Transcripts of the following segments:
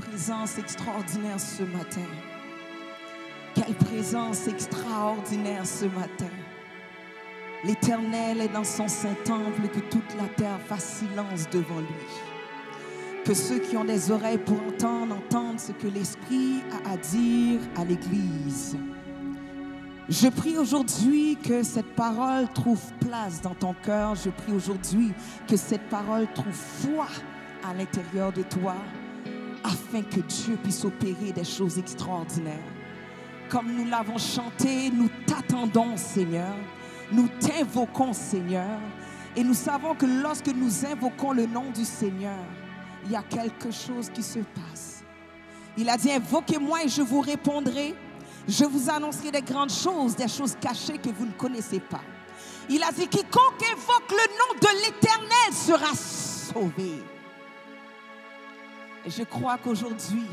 présence extraordinaire ce matin. Quelle présence extraordinaire ce matin. L'Éternel est dans son saint temple, que toute la terre fasse silence devant lui. Que ceux qui ont des oreilles pour entendre, entendent ce que l'Esprit a à dire à l'Église. Je prie aujourd'hui que cette parole trouve place dans ton cœur. Je prie aujourd'hui que cette parole trouve foi à l'intérieur de toi, afin que Dieu puisse opérer des choses extraordinaires. Comme nous l'avons chanté, nous t'attendons, Seigneur. Nous t'invoquons, Seigneur. Et nous savons que lorsque nous invoquons le nom du Seigneur, il y a quelque chose qui se passe. Il a dit, invoquez-moi et je vous répondrai. Je vous annoncerai des grandes choses, des choses cachées que vous ne connaissez pas. Il a dit, quiconque invoque le nom de l'Éternel sera sauvé. Et je crois qu'aujourd'hui,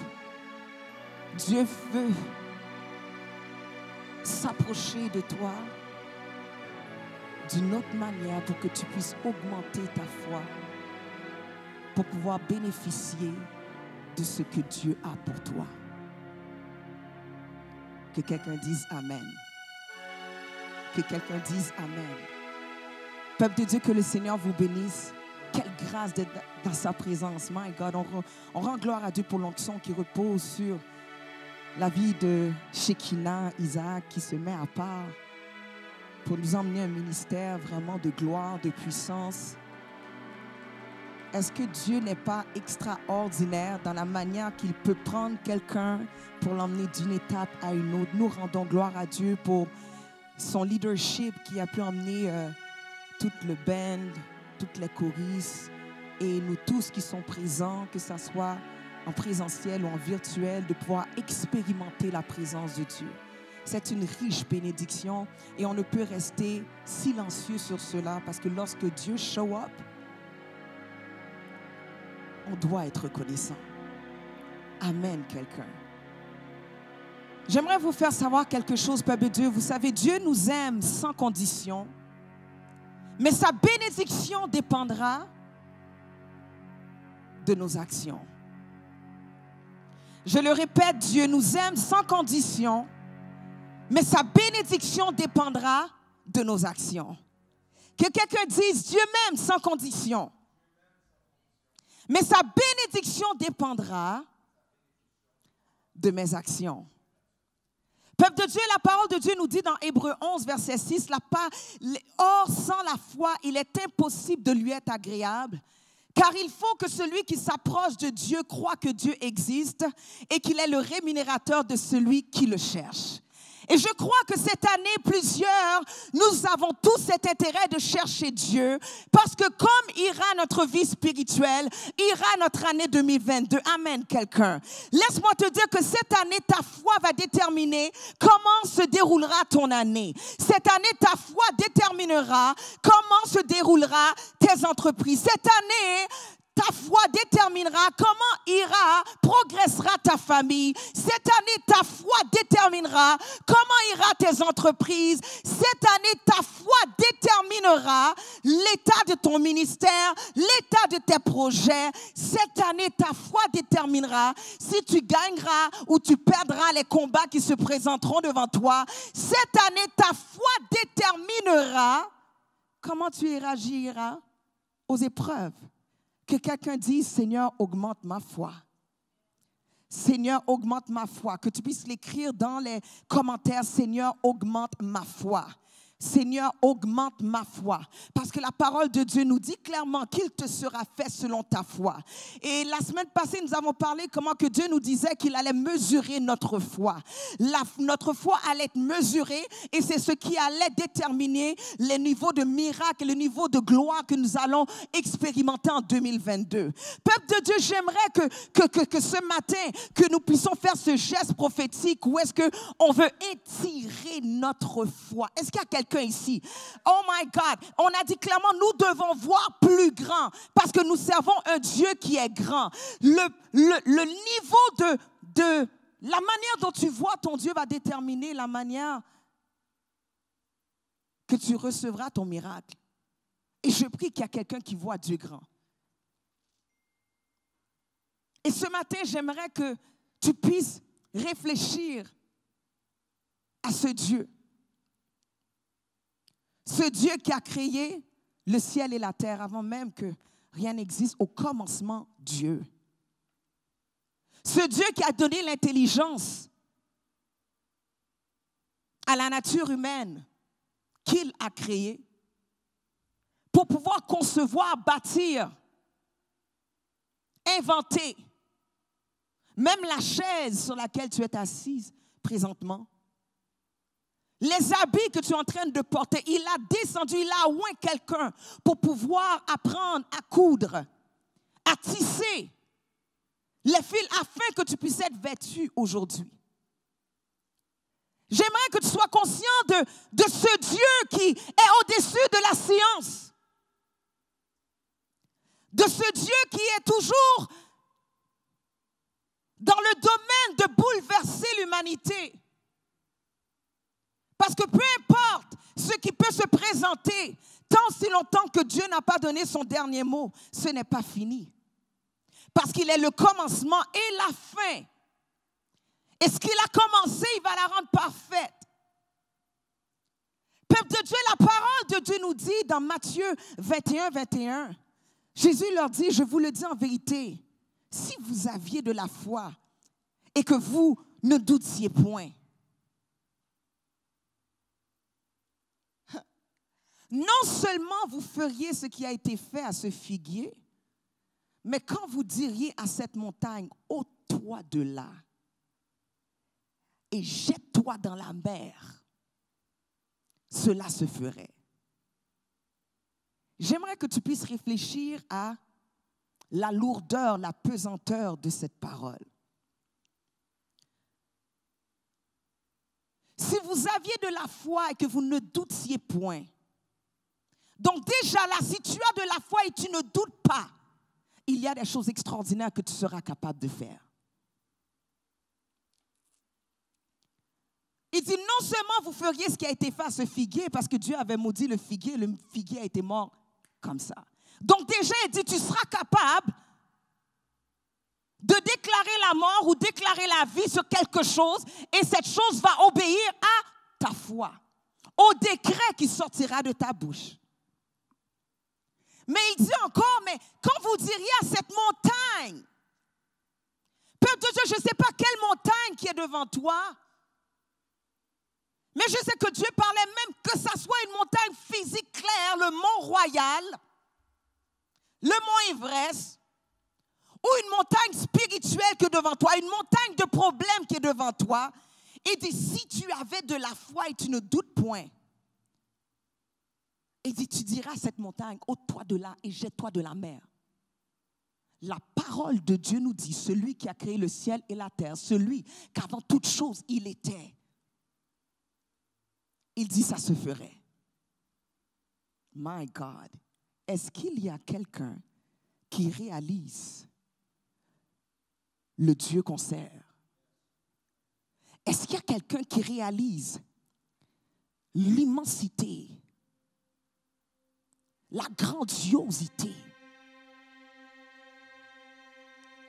Dieu veut s'approcher de toi d'une autre manière pour que tu puisses augmenter ta foi, pour pouvoir bénéficier de ce que Dieu a pour toi. Que quelqu'un dise Amen. Que quelqu'un dise Amen. Peuple de Dieu, que le Seigneur vous bénisse. Quelle grâce d'être dans sa présence. My God, on rend gloire à Dieu pour l'onction qui repose sur la vie de Shekinah, Isaac, qui se met à part pour nous emmener un ministère vraiment de gloire, de puissance. Est-ce que Dieu n'est pas extraordinaire dans la manière qu'il peut prendre quelqu'un pour l'emmener d'une étape à une autre? Nous rendons gloire à Dieu pour son leadership qui a pu emmener tout le band, toutes les choristes et nous tous qui sont présents, que ce soit en présentiel ou en virtuel, de pouvoir expérimenter la présence de Dieu. C'est une riche bénédiction et on ne peut rester silencieux sur cela parce que lorsque Dieu show up, on doit être reconnaissant. Amen, quelqu'un. J'aimerais vous faire savoir quelque chose, peuple de Dieu. Vous savez, Dieu nous aime sans condition, mais sa bénédiction dépendra de nos actions. Je le répète, Dieu nous aime sans condition, mais sa bénédiction dépendra de nos actions. Que quelqu'un dise, Dieu m'aime sans condition. Mais sa bénédiction dépendra de mes actions. Peuple de Dieu, la parole de Dieu nous dit dans Hébreux 11, verset 6, or sans la foi, il est impossible de lui être agréable, car il faut que celui qui s'approche de Dieu croit que Dieu existe et qu'il est le rémunérateur de celui qui le cherche. Et je crois que cette année, nous avons tous cet intérêt de chercher Dieu parce que comme ira notre vie spirituelle, ira notre année 2022. Amen, quelqu'un. Laisse-moi te dire que cette année, ta foi va déterminer comment se déroulera ton année. Cette année, ta foi déterminera comment se déroulera tes entreprises. Cette année, ta foi déterminera comment progressera ta famille. Cette année, ta foi déterminera comment ira tes entreprises. Cette année, ta foi déterminera l'état de ton ministère, l'état de tes projets. Cette année, ta foi déterminera si tu gagneras ou tu perdras les combats qui se présenteront devant toi. Cette année, ta foi déterminera comment tu réagiras aux épreuves. Que quelqu'un dise, Seigneur, augmente ma foi. Seigneur, augmente ma foi. Que tu puisses l'écrire dans les commentaires, Seigneur, augmente ma foi. Seigneur, augmente ma foi. Parce que la parole de Dieu nous dit clairement qu'il te sera fait selon ta foi. Et la semaine passée, nous avons parlé comment que Dieu nous disait qu'il allait mesurer notre foi. Notre foi allait être mesurée et c'est ce qui allait déterminer les niveaux de miracles et le niveau de gloire que nous allons expérimenter en 2022. Peuple de Dieu, j'aimerais que ce matin, que nous puissions faire ce geste prophétique où est-ce qu'on veut étirer notre foi. Est-ce qu'il y a quelqu'un ici? Oh my God, on a dit clairement, nous devons voir plus grand parce que nous servons un Dieu qui est grand. Le niveau de la manière dont tu vois ton Dieu va déterminer la manière que tu recevras ton miracle. Et je prie qu'il y a quelqu'un qui voit Dieu grand. Et ce matin, j'aimerais que tu puisses réfléchir à ce Dieu. Ce Dieu qui a créé le ciel et la terre avant même que rien n'existe. Au commencement, Dieu. Ce Dieu qui a donné l'intelligence à la nature humaine qu'il a créée pour pouvoir concevoir, bâtir, inventer, même la chaise sur laquelle tu es assise présentement, les habits que tu es en train de porter, il a descendu, il a oint quelqu'un pour pouvoir apprendre à coudre, à tisser les fils afin que tu puisses être vêtu aujourd'hui. J'aimerais que tu sois conscient de ce Dieu qui est au-dessus de la science, de ce Dieu qui est toujours dans le domaine de bouleverser l'humanité. Parce que peu importe ce qui peut se présenter, tant si longtemps que Dieu n'a pas donné son dernier mot, ce n'est pas fini. Parce qu'il est le commencement et la fin. Et ce qu'il a commencé, il va la rendre parfaite. Peuple de Dieu, la parole de Dieu nous dit dans Matthieu 21, 21, Jésus leur dit, je vous le dis en vérité, si vous aviez de la foi et que vous ne doutiez point, non seulement vous feriez ce qui a été fait à ce figuier, mais quand vous diriez à cette montagne, ôte-toi de là et jette-toi dans la mer, cela se ferait. J'aimerais que tu puisses réfléchir à la lourdeur, la pesanteur de cette parole. Si vous aviez de la foi et que vous ne doutiez point, donc déjà là, si tu as de la foi et tu ne doutes pas, il y a des choses extraordinaires que tu seras capable de faire. Il dit non seulement vous feriez ce qui a été fait à ce figuier, parce que Dieu avait maudit le figuier a été mort comme ça. Donc déjà, il dit tu seras capable de déclarer la mort ou déclarer la vie sur quelque chose et cette chose va obéir à ta foi, au décret qui sortira de ta bouche. Mais il dit encore, mais quand vous diriez à cette montagne, peuple de Dieu, je ne sais pas quelle montagne qui est devant toi, mais je sais que Dieu parlait même que ça soit une montagne physique claire, le mont Royal, le mont Everest, ou une montagne spirituelle qui est devant toi, une montagne de problèmes qui est devant toi. Il dit, si tu avais de la foi et tu ne doutes point, il dit, tu diras à cette montagne, ôte-toi de là et jette-toi de la mer. La parole de Dieu nous dit, celui qui a créé le ciel et la terre, celui qu'avant toute chose il était, il dit, ça se ferait. My God, est-ce qu'il y a quelqu'un qui réalise le Dieu qu'on sert? Est-ce qu'il y a quelqu'un qui réalise l'immensité, la grandiosité,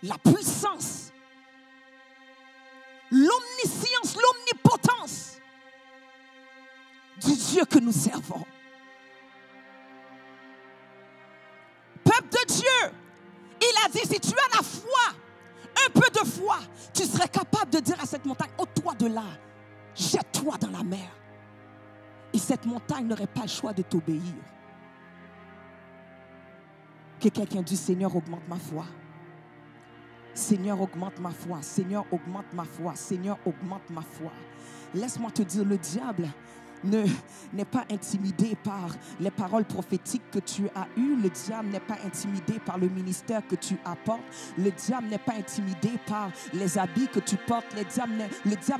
la puissance, l'omniscience, l'omnipotence du Dieu que nous servons? Peuple de Dieu, il a dit, si tu as la foi, un peu de foi, tu serais capable de dire à cette montagne, ôte-toi de là, jette-toi dans la mer. Et cette montagne n'aurait pas le choix de t'obéir. Que quelqu'un dise, Seigneur, augmente ma foi. Seigneur, augmente ma foi. Seigneur, augmente ma foi. Seigneur, augmente ma foi. Laisse-moi te dire, le diable n'est pas intimidé par les paroles prophétiques que tu as eues. Le diable n'est pas intimidé par le ministère que tu apportes. Le diable n'est pas intimidé par les habits que tu portes. Le diable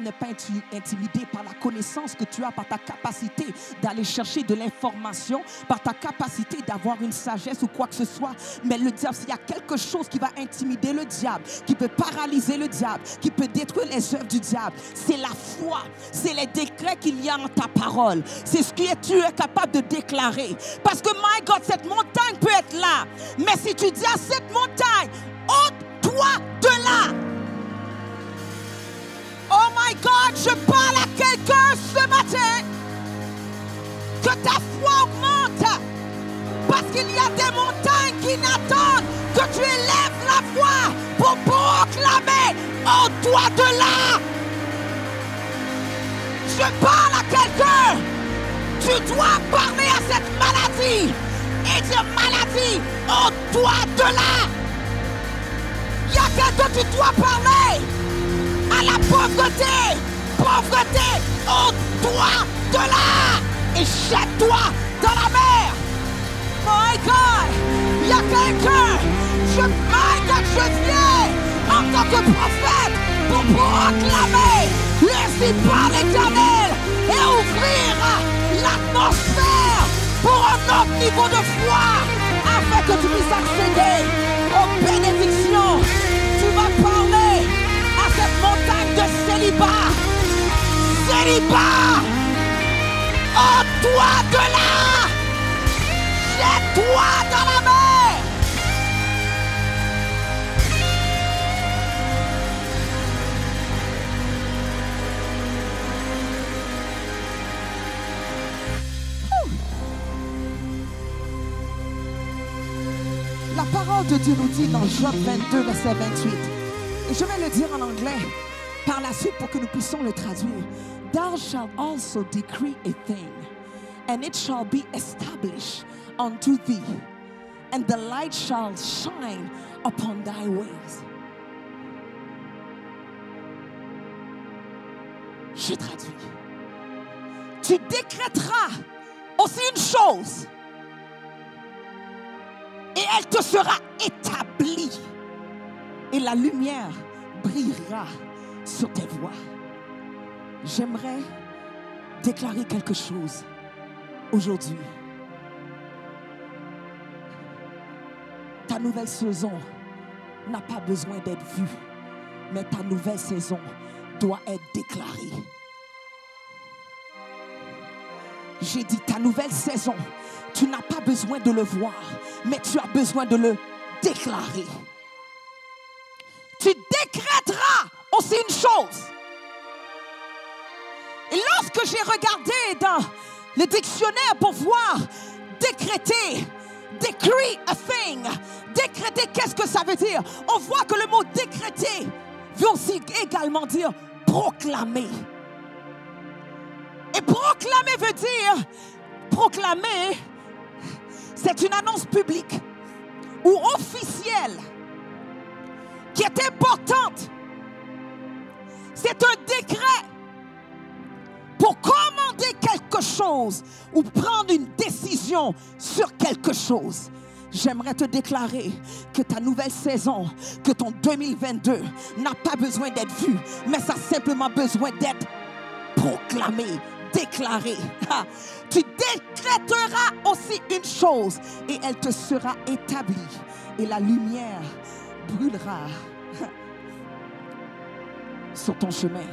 n'est pas intimidé par la connaissance que tu as, par ta capacité d'aller chercher de l'information, par ta capacité d'avoir une sagesse ou quoi que ce soit. Mais le diable, s'il y a quelque chose qui va intimider le diable, qui peut paralyser le diable, qui peut détruire les œuvres du diable, c'est la foi, c'est les décrets qu'il y a en ta parole. C'est ce que tu es capable de déclarer. Parce que, my God, cette montagne peut être là. Mais si tu dis à cette montagne, ôte-toi au-delà. Oh my God, je parle à quelqu'un ce matin. Que ta foi augmente. Parce qu'il y a des montagnes qui n'attendent que tu élèves la voix pour proclamer au-delà de là. Je parle à quelqu'un. Tu dois parler à cette maladie et dire maladie au-delà de là. Il y a quelqu'un qui doit parler à la pauvreté. Pauvreté au-delà de là. Et jette-toi dans la mer. My God, il y a quelqu'un. Je viens en tant que prophète pour proclamer laissez par l'Éternel et ouvrir l'atmosphère pour un autre niveau de foi afin que tu puisses accéder aux bénédictions. Tu vas parler à cette montagne de célibat. Célibat, au-delà de là, jette-toi dans la mer. La parole de Dieu nous dit dans Job 22, verset 28, et je vais le dire en anglais par la suite pour que nous puissions le traduire. Thou shalt also decree a thing, and it shall be established unto thee, and the light shall shine upon thy ways. Je traduis. Tu décréteras aussi une chose, et elle te sera établie, et la lumière brillera sur tes voies. J'aimerais déclarer quelque chose aujourd'hui. Ta nouvelle saison n'a pas besoin d'être vue, mais ta nouvelle saison doit être déclarée. J'ai dit ta nouvelle saison, tu n'as pas besoin de le voir, mais tu as besoin de le déclarer. Tu décréteras aussi une chose. Et lorsque j'ai regardé dans le dictionnaire pour voir décréter, decree a thing, décréter, qu'est-ce que ça veut dire? On voit que le mot décréter veut aussi également dire proclamer. Et proclamer veut dire, proclamer, c'est une annonce publique ou officielle qui est importante. C'est un décret pour commander quelque chose ou prendre une décision sur quelque chose. J'aimerais te déclarer que ta nouvelle saison, que ton 2022 n'a pas besoin d'être vu, mais ça a simplement besoin d'être proclamé, déclaré. Tu décréteras aussi une chose et elle te sera établie et la lumière brûlera sur ton chemin.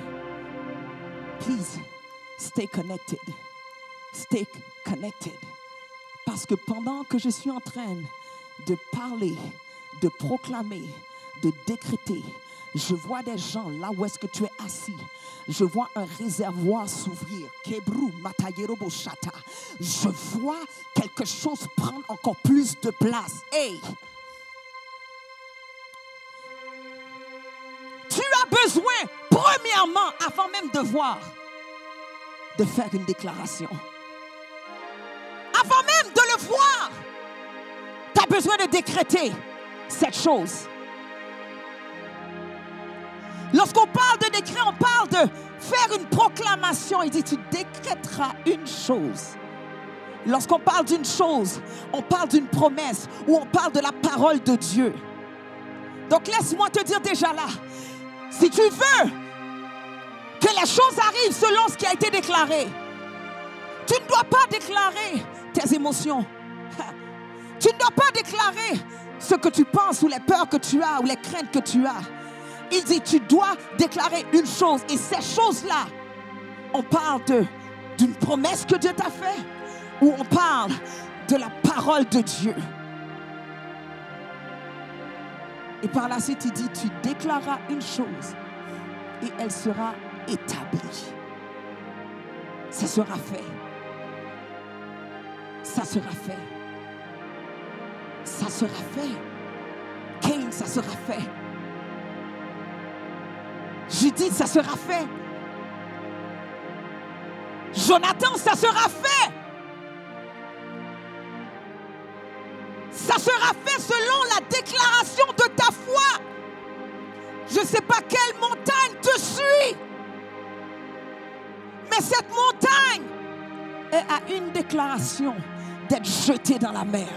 Please, stay connected. Stay connected. Parce que pendant que je suis en train de parler, de proclamer, de décréter, je vois des gens là où est-ce que tu es assis. Je vois un réservoir s'ouvrir. Je vois quelque chose prendre encore plus de place. Hey! Tu as besoin, premièrement, avant même de voir, de faire une déclaration. Avant même de le voir, tu as besoin de décréter cette chose. Lorsqu'on parle de décret, on parle de faire une proclamation. Il dit, tu décréteras une chose. Lorsqu'on parle d'une chose, on parle d'une promesse ou on parle de la parole de Dieu. Donc laisse-moi te dire déjà là, si tu veux que les choses arrivent selon ce qui a été déclaré, tu ne dois pas déclarer tes émotions. Tu ne dois pas déclarer ce que tu penses ou les peurs que tu as ou les craintes que tu as. Il dit, tu dois déclarer une chose. Et ces choses-là, on parle d'une promesse que Dieu t'a faite ou on parle de la parole de Dieu. Et par la suite, il dit, tu déclareras une chose et elle sera établie. Ça sera fait. Ça sera fait. Ça sera fait. Cain, ça sera fait. Judith, ça sera fait. Jonathan, ça sera fait. Ça sera fait selon la déclaration de ta foi. Je ne sais pas quelle montagne te suit, mais cette montagne est à une déclaration d'être jetée dans la mer.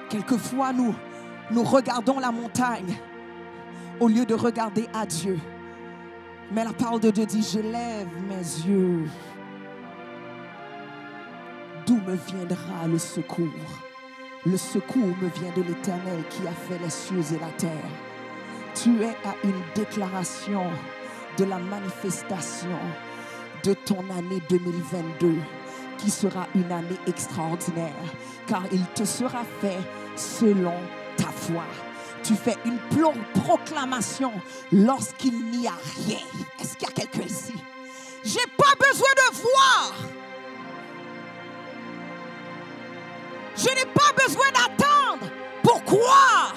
Quelquefois, nous regardons la montagne au lieu de regarder à Dieu. Mais la parole de Dieu dit, je lève mes yeux. D'où me viendra le secours? Le secours me vient de l'Éternel qui a fait les cieux et la terre. Tu es à une déclaration de la manifestation de ton année 2022 qui sera une année extraordinaire car il te sera fait selon ta foi. Tu fais une proclamation lorsqu'il n'y a rien. Est-ce qu'il y a quelqu'un ici? J'ai pas besoin de voir. Je n'ai pas besoin d'attendre pour croire.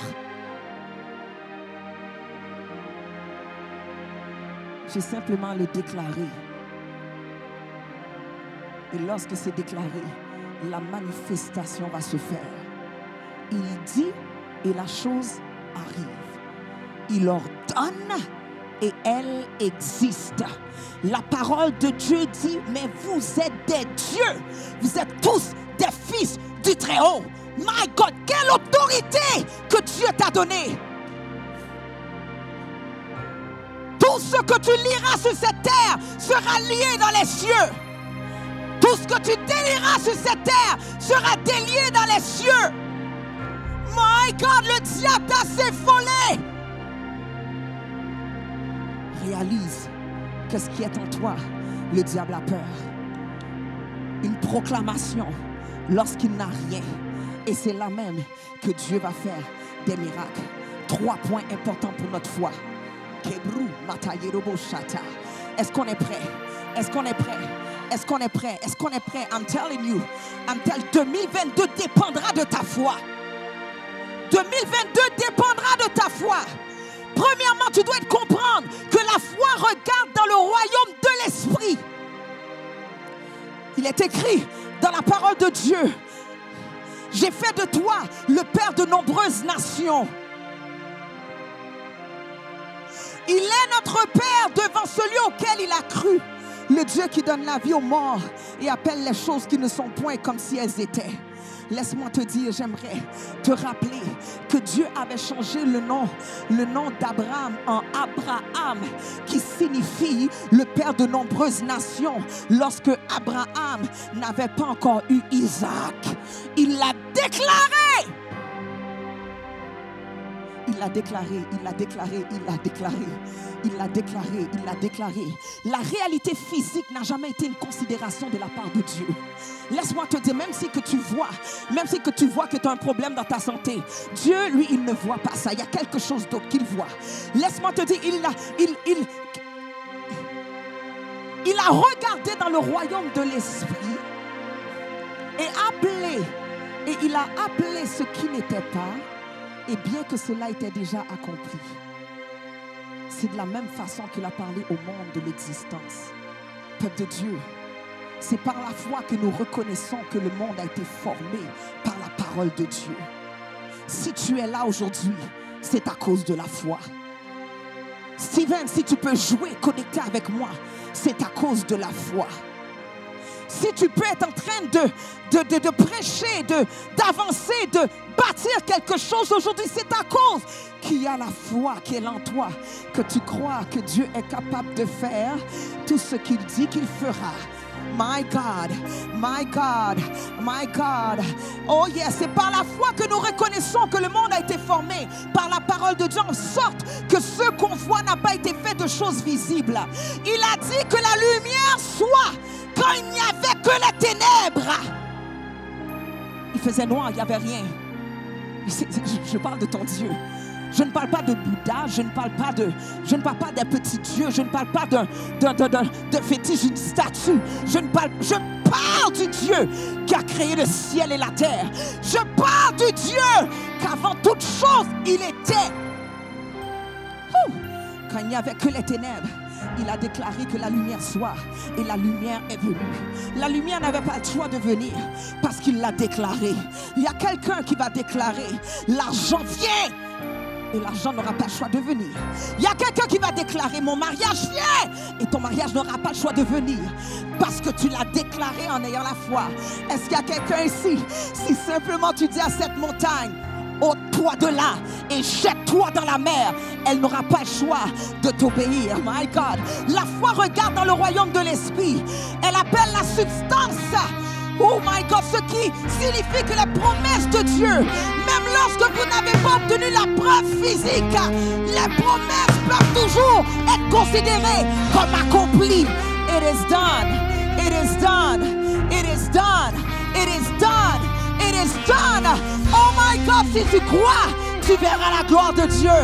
J'ai simplement à le déclarer. Et lorsque c'est déclaré, la manifestation va se faire. Il dit et la chose arrive. Il ordonne et elle existe. La parole de Dieu dit, mais vous êtes des dieux. Vous êtes tous des fils du Très-Haut. My God, quelle autorité que Dieu t'a donnée. Tout ce que tu liras sur cette terre sera lié dans les cieux. Tout ce que tu délieras sur cette terre sera délié dans les cieux. My God, le diable t'a s'affolé. Réalise que ce qui est en toi, le diable a peur. Une proclamation lorsqu'il n'a rien. Et c'est là même que Dieu va faire des miracles. 3 points importants pour notre foi. Est-ce qu'on est prêt? Est-ce qu'on est prêt? Est-ce qu'on est prêt? Est-ce qu'on est prêt? I'm telling you, 2022 dépendra de ta foi. 2022 dépendra de ta foi. Premièrement, tu dois comprendre que la foi regarde dans le royaume de l'esprit. Il est écrit dans la parole de Dieu, j'ai fait de toi le père de nombreuses nations. Il est notre Père devant celui auquel il a cru. Le Dieu qui donne la vie aux morts et appelle les choses qui ne sont point comme si elles étaient. Laisse-moi te dire, j'aimerais te rappeler que Dieu avait changé le nom d'Abraham en Abraham, qui signifie le père de nombreuses nations. Lorsque Abraham n'avait pas encore eu Isaac, il l'a déclaré. Il l'a déclaré, il l'a déclaré, il l'a déclaré, il l'a déclaré, il l'a déclaré. La réalité physique n'a jamais été une considération de la part de Dieu. Laisse-moi te dire, même si que tu vois que tu as un problème dans ta santé, Dieu, lui, il ne voit pas ça. Il y a quelque chose d'autre qu'il voit. Laisse-moi te dire, il a regardé dans le royaume de l'esprit et il a appelé ce qui n'était pas. Et bien que cela était déjà accompli, c'est de la même façon qu'il a parlé au monde de l'existence. Peuple de Dieu, c'est par la foi que nous reconnaissons que le monde a été formé par la parole de Dieu. Si tu es là aujourd'hui, c'est à cause de la foi. Steven, si tu peux jouer, connecter avec moi, c'est à cause de la foi. Si tu peux être en train de prêcher, d'avancer, de bâtir quelque chose aujourd'hui, c'est à cause qu'il y a la foi qui est en toi, que tu crois que Dieu est capable de faire tout ce qu'il dit qu'il fera. My God, my God, my God. Oh yes, c'est par la foi que nous reconnaissons que le monde a été formé par la parole de Dieu, en sorte que ce qu'on voit n'a pas été fait de choses visibles. Il a dit que la lumière soit quand il n'y avait que les ténèbres. Il faisait noir, il n'y avait rien. Je parle de ton Dieu. Je ne parle pas de Bouddha, je ne parle pas d'un petit Dieu, je ne parle pas d'un fétiche, d'une statue. Je parle du Dieu qui a créé le ciel et la terre. Je parle du Dieu qu'avant toute chose, il était. Quand il n'y avait que les ténèbres, il a déclaré que la lumière soit, et la lumière est venue. La lumière n'avait pas le choix de venir parce qu'il l'a déclaré. Il y a quelqu'un qui va déclarer, l'argent vient et l'argent n'aura pas le choix de venir. Il y a quelqu'un qui va déclarer, mon mariage vient et ton mariage n'aura pas le choix de venir parce que tu l'as déclaré en ayant la foi. Est-ce qu'il y a quelqu'un ici, si simplement tu dis à cette montagne, ôte-toi de là et jette-toi dans la mer, elle n'aura pas le choix de t'obéir. My God, la foi regarde dans le royaume de l'esprit. Elle appelle la substance. Oh my God, ce qui signifie que les promesses de Dieu, même lorsque vous n'avez pas obtenu la preuve physique, les promesses peuvent toujours être considérées comme accomplies. It is done. It is done. It is done. It is done. It is done. Oh my God, si tu crois, tu verras la gloire de Dieu.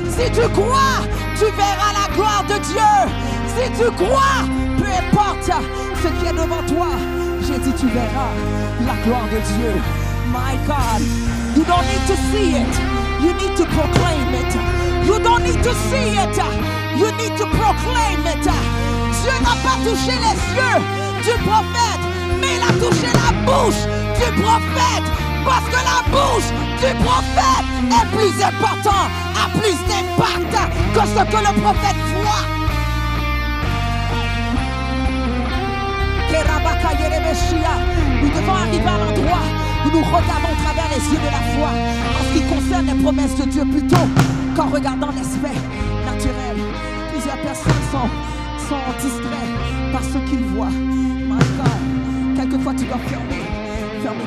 Si tu crois, tu verras la gloire de Dieu. Si tu crois, peu importe ce qui est devant toi, j'ai dit tu verras la gloire de Dieu. My God, you don't need to see it. You need to proclaim it. You don't need to see it. You need to proclaim it. Dieu n'a pas touché les yeux du prophète, mais il a touché la bouche du prophète. Parce que la bouche du prophète est plus importante, a plus d'impact que ce que le prophète voit. Nous devons arriver à l'endroit où nous regardons au travers les yeux de la foi en ce qui concerne les promesses de Dieu plutôt qu'en regardant l'aspect naturel. Plusieurs personnes sont distraites par ce qu'ils voient. My God, quelquefois tu dois fermer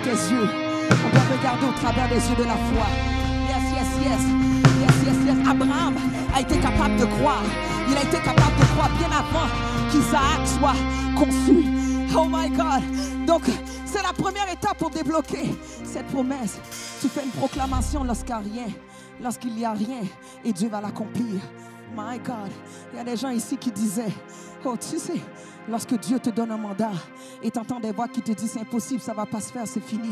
tes yeux. On doit regarder au travers des yeux de la foi. Yes. Abraham a été capable de croire. Il a été capable de croire bien avant qu'Isaac soit conçu. Oh my God. Donc, c'est la première étape pour débloquer cette promesse. Tu fais une proclamation lorsqu'il n'y a rien, et Dieu va l'accomplir. My God. Il y a des gens ici qui disaient, oh, tu sais, lorsque Dieu te donne un mandat et tu entends des voix qui te disent c'est impossible, ça ne va pas se faire, c'est fini.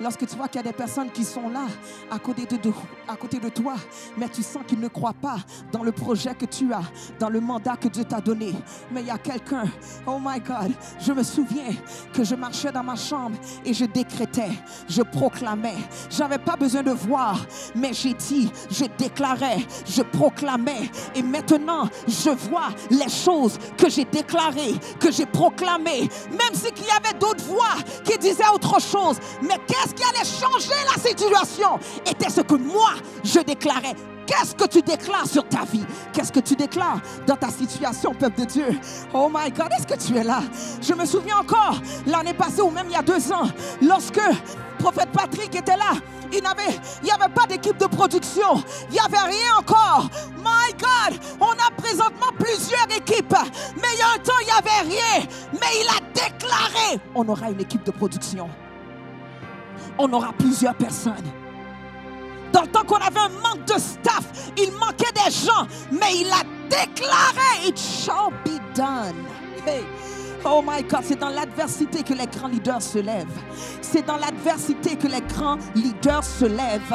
Lorsque tu vois qu'il y a des personnes qui sont là à côté de toi, mais tu sens qu'ils ne croient pas dans le projet que tu as, dans le mandat que Dieu t'a donné. Mais il y a quelqu'un, oh my God, je me souviens que je marchais dans ma chambre et je décrétais, je proclamais. Je n'avais pas besoin de voir, mais j'ai dit, je déclarais, je proclamais. Et maintenant, je vois les choses que j'ai déclarées, que j'ai proclamées, même si qu'il y avait d'autres voix qui disaient autre chose. Mais qu'est-ce qui allait changer la situation? Était ce que moi, je déclarais. Qu'est-ce que tu déclares sur ta vie? Qu'est-ce que tu déclares dans ta situation, peuple de Dieu? Oh my God, est-ce que tu es là? Je me souviens encore, l'année passée ou même il y a 2 ans, lorsque prophète Patrick était là, il n'y avait pas d'équipe de production. Il n'y avait rien encore. My God, on a présentement plusieurs équipes. Mais il y a un temps, il n'y avait rien. Mais il a déclaré, on aura une équipe de production. On aura plusieurs personnes. Dans le temps qu'on avait un manque de staff, il manquait des gens. Mais il a déclaré, it shall be done. Hey. Oh my God, c'est dans l'adversité que les grands leaders se lèvent. C'est dans l'adversité que les grands leaders se lèvent.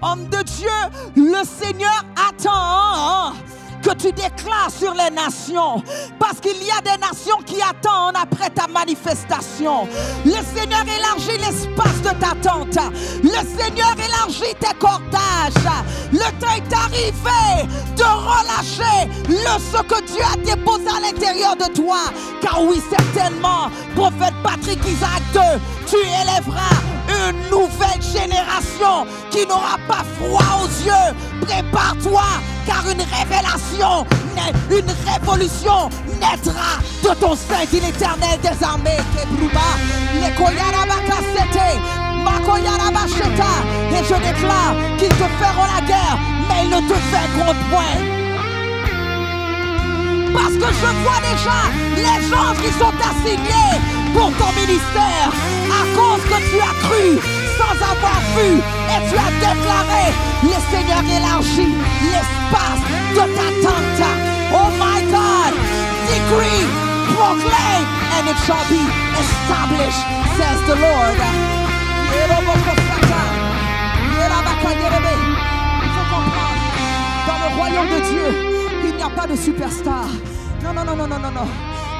Homme de Dieu, le Seigneur attend que tu déclares sur les nations, parce qu'il y a des nations qui attendent après ta manifestation. Le Seigneur élargit l'espace de ta tente. Le Seigneur élargit tes cordages. Le temps est arrivé de relâcher ce que Dieu a déposé à l'intérieur de toi. Car oui, certainement, prophète Patrick Isaac II, tu élèveras une nouvelle génération qui n'aura pas froid aux yeux. Prépare-toi, car une révélation, une révolution naîtra de ton sein, dit l'Éternel des armées. Et je déclare qu'ils te feront la guerre, mais ils ne te feront point. Parce que je vois déjà les gens qui sont assignés pour ton ministère. À cause que tu as cru sans avoir vu et tu as déclaré, le Seigneur élargit l'espace de ta tente. Oh my God, decree, proclaim, and it shall be established, says the Lord. Il faut comprendre, dans le royaume de Dieu, il n'y a pas de superstar. Non, non, non, non, non, non, non.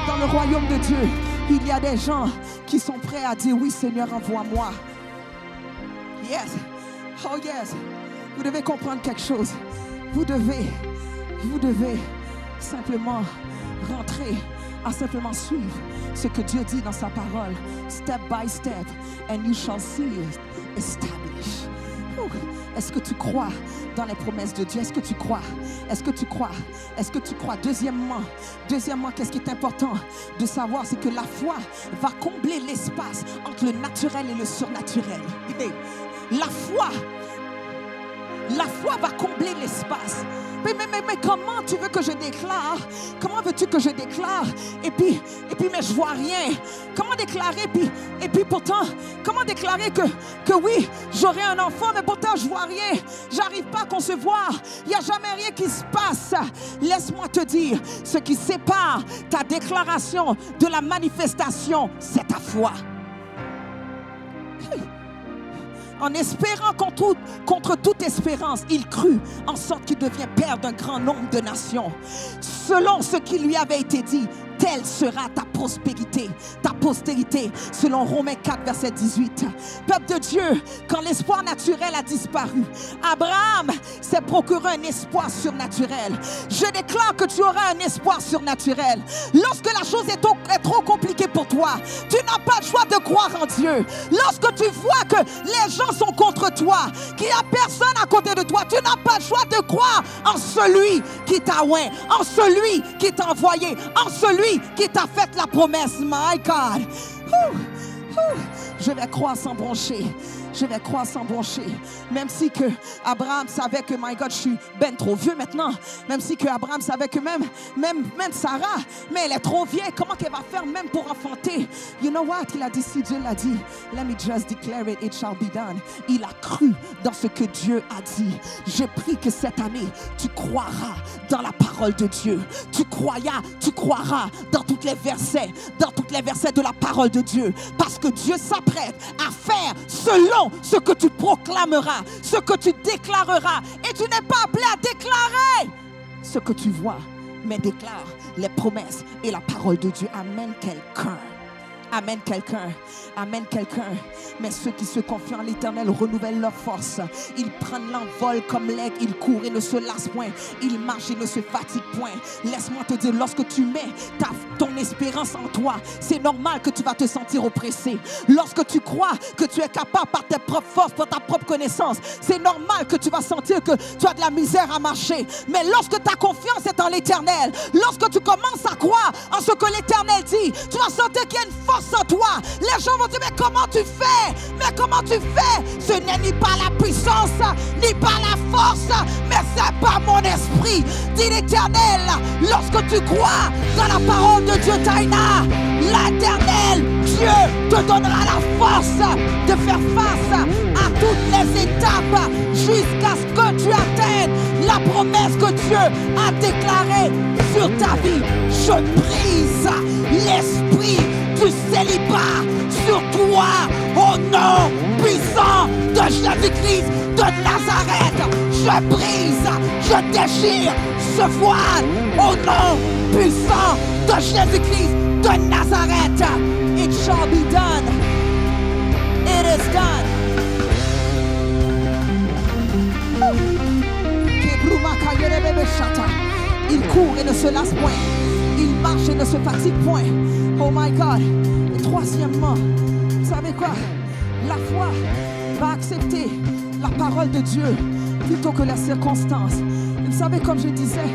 Dans le royaume de Dieu, il y a des gens qui sont prêts à dire oui, Seigneur, envoie-moi. Yes. Oh yes. Vous devez comprendre quelque chose. Vous devez simplement rentrer à simplement suivre ce que Dieu dit dans sa parole. Step by step. And you shall see it established. Est-ce que tu crois dans les promesses de Dieu? Est-ce que tu crois? Est-ce que tu crois? Est-ce que tu crois? Deuxièmement, qu'est-ce qui est important de savoir, c'est que la foi va combler l'espace entre le naturel et le surnaturel. La foi va combler l'espace. Mais comment tu veux que je déclare? Comment veux-tu que je déclare? Et puis mais je vois rien. Comment déclarer? Et puis pourtant, comment déclarer que oui, j'aurai un enfant, mais pourtant je vois rien. J'arrive pas à concevoir. Il n'y a jamais rien qui se passe. Laisse-moi te dire, ce qui sépare ta déclaration de la manifestation, c'est ta foi. En espérant contre toute espérance, il crut, en sorte qu'il devient père d'un grand nombre de nations. Selon ce qui lui avait été dit, telle sera ta prospérité, ta postérité, selon Romains 4, verset 18. Peuple de Dieu, quand l'espoir naturel a disparu, Abraham s'est procuré un espoir surnaturel. Je déclare que tu auras un espoir surnaturel. Lorsque la chose est trop compliquée pour toi, tu n'as pas le choix de croire en Dieu. Lorsque tu vois que les gens sont contre toi, qu'il n'y a personne à côté de toi, tu n'as pas le choix de croire en celui qui t'a oint, en celui qui t'a envoyé, en celui qui t'a fait la promesse. My God. Je vais croire sans broncher. Je vais croire sans broncher. Même si que Abraham savait que, my God, je suis ben trop vieux maintenant. Même si que Abraham savait que même Sarah, mais elle est trop vieille. Comment qu'elle va faire même pour enfanter? You know what? Il a dit, si Dieu l'a dit, let me just declare it, it shall be done. Il a cru dans ce que Dieu a dit. Je prie que cette année, tu croiras dans la parole de Dieu. Tu croiras dans tous les versets de la parole de Dieu. Parce que Dieu s'apprête à faire selon ce que tu proclameras, ce que tu déclareras. Et tu n'es pas appelé à déclarer ce que tu vois, mais déclare les promesses et la parole de Dieu. Amen quelqu'un. Amen quelqu'un. Amen quelqu'un. Mais ceux qui se confient en l'Éternel renouvellent leur force. Ils prennent l'envol comme l'aigle. Ils courent et ne se lassent point. Ils marchent et ne se fatiguent point. Laisse-moi te dire, lorsque tu mets ton espérance en toi, c'est normal que tu vas te sentir oppressé. Lorsque tu crois que tu es capable par tes propres forces, par ta propre connaissance, c'est normal que tu vas sentir que tu as de la misère à marcher. Mais lorsque ta confiance est en l'Éternel, lorsque tu commences à croire en ce que l'Éternel dit, tu vas sentir qu'il y a une force en toi. Les gens vont dire, mais comment tu fais? Mais comment tu fais? Ce n'est ni par la puissance, ni par la force, mais c'est par mon esprit, dit l'Éternel. Lorsque tu crois dans la parole de Dieu, Taïna, l'Éternel, Dieu, te donnera la force de faire face à toutes les étapes jusqu'à ce que tu atteignes la promesse que Dieu a déclarée sur ta vie. Je brise l'esprit du célibat sur toi au nom puissant de Jésus-Christ de Nazareth. Je brise, je déchire ce voile au nom puissant de Jésus-Christ de Nazareth. It shall be done. It is done. Il court et ne se lasse point. Il marche et ne se fatigue point. Oh my God. Et troisièmement, vous savez quoi? La foi va accepter la parole de Dieu plutôt que les circonstances. Et vous savez, comme je disais,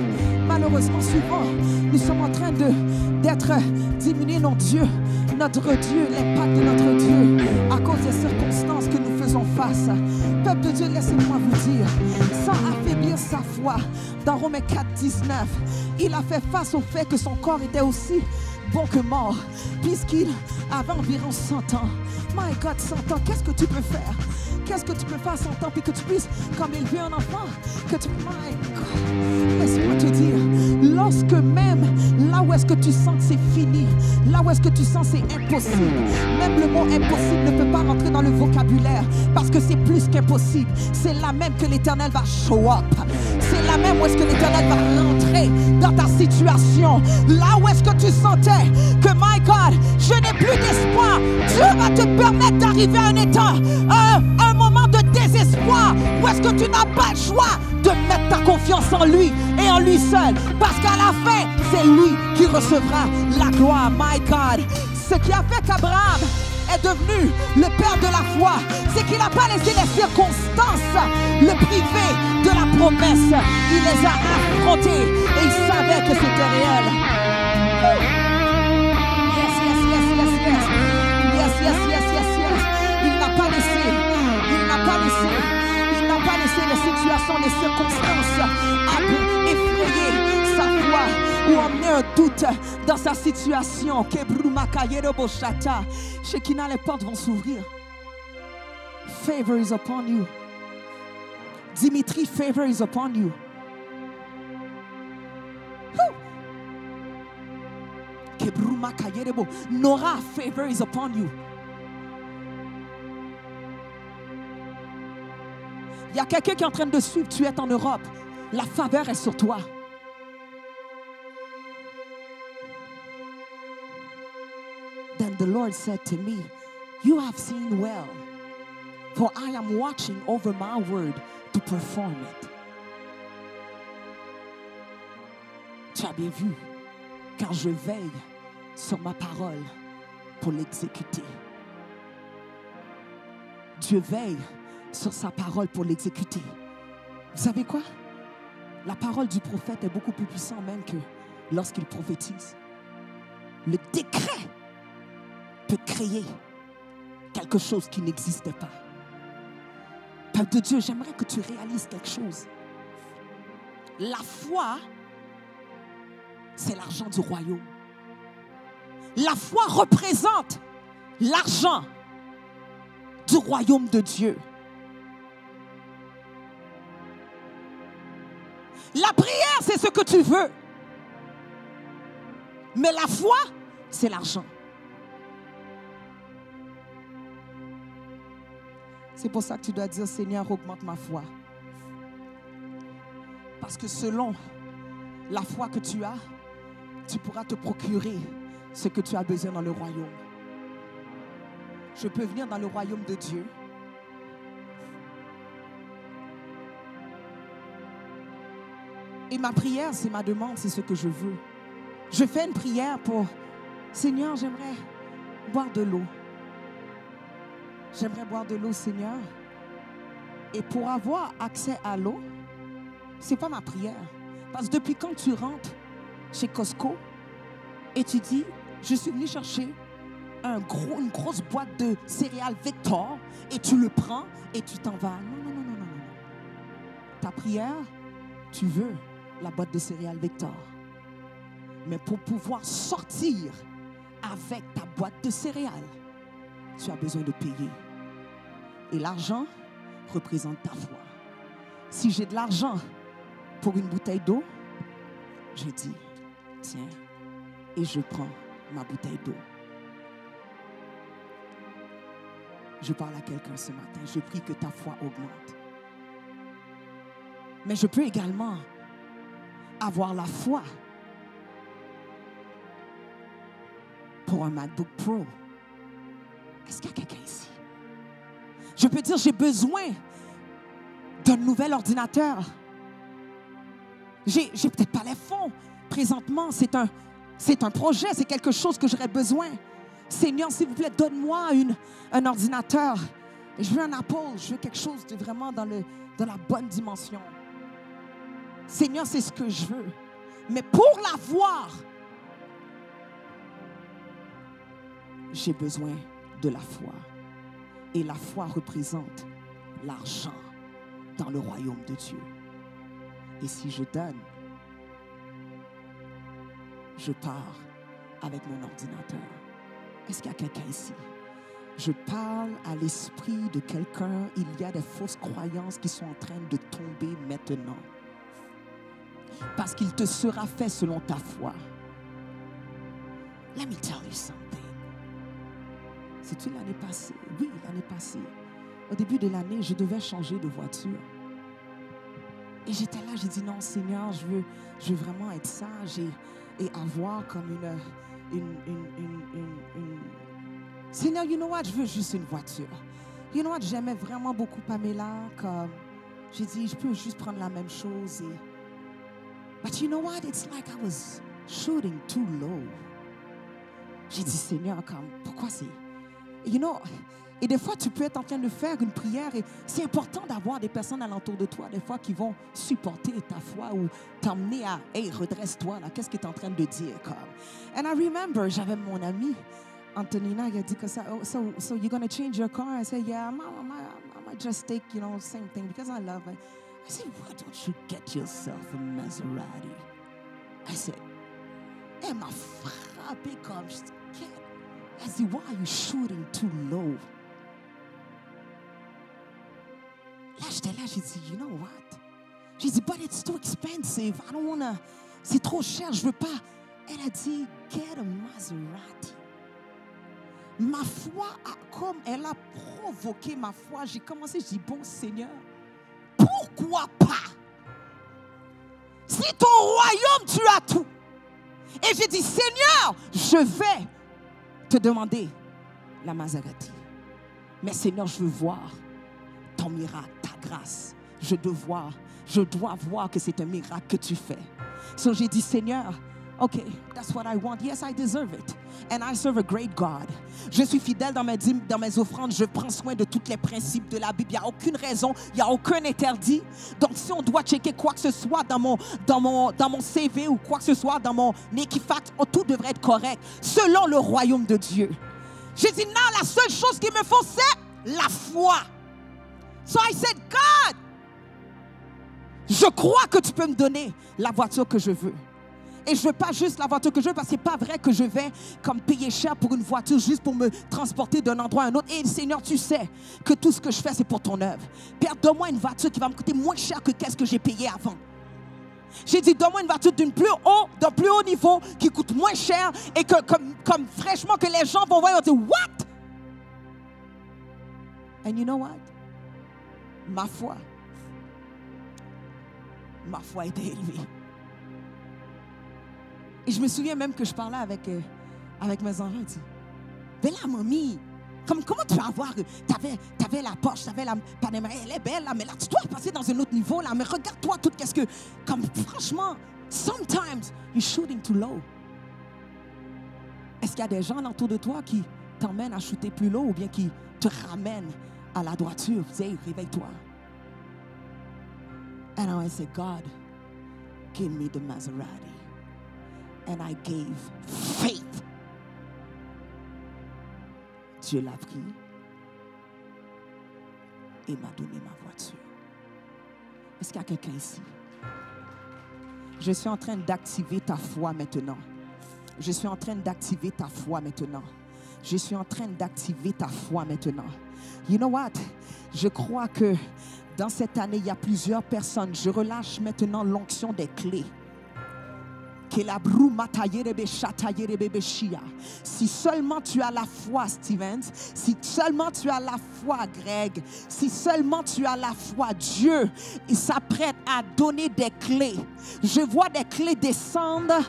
malheureusement, souvent, nous sommes en train d'être diminués, non Dieu. notre Dieu, l'impact de notre Dieu à cause des circonstances que nous faisons face. Peuple de Dieu, laissez-moi vous dire, sans affaiblir sa foi, dans Romains 4, 19, il a fait face au fait que son corps était aussi bon que mort, puisqu'il avait environ 100 ans. My God, 100 ans, qu'est-ce que tu peux faire? Qu'est-ce que tu peux faire à 100 ans puis que tu puisses comme élever un enfant? Que tu... My God, laisse-moi te dire, lorsque même là où est-ce que tu sens que c'est fini, là où est-ce que tu sens que c'est impossible, même le mot impossible ne peut pas rentrer dans le vocabulaire parce que c'est plus qu'impossible. C'est là même que l'Éternel va show up. C'est là même où est-ce que l'Éternel va rentrer dans ta situation. Là où est-ce que tu sentais que, my God, je n'ai plus d'espoir, Dieu va te permettre d'arriver à un état, un moment de désespoir où est-ce que tu n'as pas le choix de mettre ta confiance en lui et en lui seul, parce qu'à la fin c'est lui qui recevra la gloire. My God, ce qui a fait qu'Abraham est devenu le père de la foi, c'est qu'il n'a pas laissé les circonstances le priver de la promesse. Il les a affrontés et il savait que c'était réel. Il n'a pas laissé les situations, les circonstances effrayer sa foi ou emmener un doute dans sa situation. Shekinah, les portes vont s'ouvrir. Favor is upon you. Dimitri, favor is upon you. Nora, favor is upon you. Il y a quelqu'un qui est en train de suivre, tu es en Europe. La faveur est sur toi. Then the Lord said to me, you have seen well, for I am watching over my word to perform it. Tu as bien vu, car je veille sur ma parole pour l'exécuter. Dieu veille sur sa parole pour l'exécuter. Vous savez quoi? La parole du prophète est beaucoup plus puissante même que lorsqu'il prophétise. Le décret peut créer quelque chose qui n'existait pas. Peuple de Dieu, j'aimerais que tu réalises quelque chose. La foi, c'est l'argent du royaume. La foi représente l'argent du royaume de Dieu. La prière, c'est ce que tu veux. Mais la foi, c'est l'argent. C'est pour ça que tu dois dire, Seigneur, augmente ma foi. Parce que selon la foi que tu as, tu pourras te procurer ce que tu as besoin dans le royaume. Je peux venir dans le royaume de Dieu. Et ma prière, c'est ma demande, c'est ce que je veux. Je fais une prière pour, Seigneur, j'aimerais boire de l'eau. J'aimerais boire de l'eau, Seigneur. Et pour avoir accès à l'eau, ce n'est pas ma prière. Parce que depuis quand tu rentres chez Costco et tu dis, je suis venu chercher une grosse boîte de céréales Vector et tu le prends et tu t'en vas. Non, non, non, non, non, non. Ta prière, tu veux la boîte de céréales Vector. Mais pour pouvoir sortir avec ta boîte de céréales, tu as besoin de payer. Et l'argent représente ta foi. Si j'ai de l'argent pour une bouteille d'eau, je dis, tiens, et je prends ma bouteille d'eau. Je parle à quelqu'un ce matin, je prie que ta foi augmente. Mais je peux également avoir la foi pour un MacBook Pro. Est-ce qu'il y a quelqu'un ici? Je peux dire, j'ai besoin d'un nouvel ordinateur. J'ai peut-être pas les fonds. Présentement, c'est un projet, c'est quelque chose que j'aurais besoin. Seigneur, s'il vous plaît, donne-moi un ordinateur. Je veux un Apple, je veux quelque chose de vraiment dans la bonne dimension. Seigneur, c'est ce que je veux. Mais pour l'avoir, j'ai besoin de la foi. Et la foi représente l'argent dans le royaume de Dieu. Et si je donne, je pars avec mon ordinateur. Est-ce qu'il y a quelqu'un ici? Je parle à l'esprit de quelqu'un. Il y a des fausses croyances qui sont en train de tomber maintenant. Parce qu'il te sera fait selon ta foi. Let me tell you something. C'est-tu l'année passée? Oui, l'année passée. Au début de l'année, je devais changer de voiture. Et j'étais là, j'ai dit non, Seigneur, je veux vraiment être sage et avoir comme Seigneur, you know what, je veux juste une voiture. You know what, j'aimais vraiment beaucoup Pamela. Comme j'ai dit, je peux juste prendre la même chose. But you know what, it's like I was shooting too low. J'ai dit, Seigneur, comme, pourquoi c'est... You know, et des fois, tu peux être en train de faire une prière et c'est important d'avoir des personnes alentour de toi, des fois, qui vont supporter ta foi ou t'emmener à, hey, redresse-toi, là, qu'est-ce que tu es en train de dire, comme. And I remember, j'avais mon ami, Antonina, il a dit que ça, oh, so you're going to change your car? I said, yeah, I might just take, you know, same thing because I love it. I said, why don't you get yourself a Maserati? I said, elle m'a frappé comme, I said, why are you shooting too low? Là, j'étais là, j'ai dit, you know what? J'ai dit, but it's too expensive. I don't want to, c'est trop cher, je veux pas. Elle a dit, get a Maserati. Ma foi, comme elle a provoqué ma foi, j'ai commencé, je dis, bon Seigneur, pourquoi pas? Si ton royaume, tu as tout. Et j'ai dit, Seigneur, je vais te demander la Maserati. Mais Seigneur, je veux voir ton miracle, ta grâce. Je dois voir que c'est un miracle que tu fais. So j'ai dit, Seigneur, OK, that's what I want. Yes, I deserve it. And I serve a great God. Je suis fidèle dans mes dîmes, dans mes offrandes. Je prends soin de tous les principes de la Bible. Il n'y a aucune raison, il n'y a aucun interdit. Donc, si on doit checker quoi que ce soit dans mon CV ou quoi que ce soit dans mon Equifax, tout devrait être correct selon le royaume de Dieu. J'ai dit, non, la seule chose qu'il me faut, c'est la foi. So I said, God, je crois que tu peux me donner la voiture que je veux. Et je ne veux pas juste la voiture que je veux parce que ce n'est pas vrai que je vais comme payer cher pour une voiture juste pour me transporter d'un endroit à un autre. Et Seigneur, tu sais que tout ce que je fais, c'est pour ton œuvre. Père, donne-moi une voiture qui va me coûter moins cher que qu'est-ce que j'ai payé avant. J'ai dit, donne-moi une voiture d'un plus haut niveau qui coûte moins cher et que comme fraîchement que les gens vont voir et vont dire, what? And you know what? Ma foi était élevée. Et je me souviens même que je parlais avec mes enfants. Je dis, ben là, mamie, comment tu vas avoir... T'avais la Porsche, t'avais la Panamera, elle est belle, là, mais là, tu dois passer dans un autre niveau, là. Mais regarde-toi tout, qu'est-ce que... Comme, franchement, sometimes, you're shooting too low. Est-ce qu'il y a des gens autour de toi qui t'emmènent à shooter plus low ou bien qui te ramènent à la droiture? Tu sais, réveille-toi. And I said, God, give me the Maserati. And I gave faith. Dieu l'a pris et m'a donné ma voiture. Est-ce qu'il y a quelqu'un ici? Je suis en train d'activer ta foi maintenant. Je suis en train d'activer ta foi maintenant. Je suis en train d'activer ta foi maintenant. You know what? Je crois que dans cette année, il y a plusieurs personnes. Je relâche maintenant l'onction des clés. Si seulement tu as la foi, Stevens, si seulement tu as la foi, Greg, si seulement tu as la foi, Dieu, il s'apprête à donner des clés. Je vois des clés descendre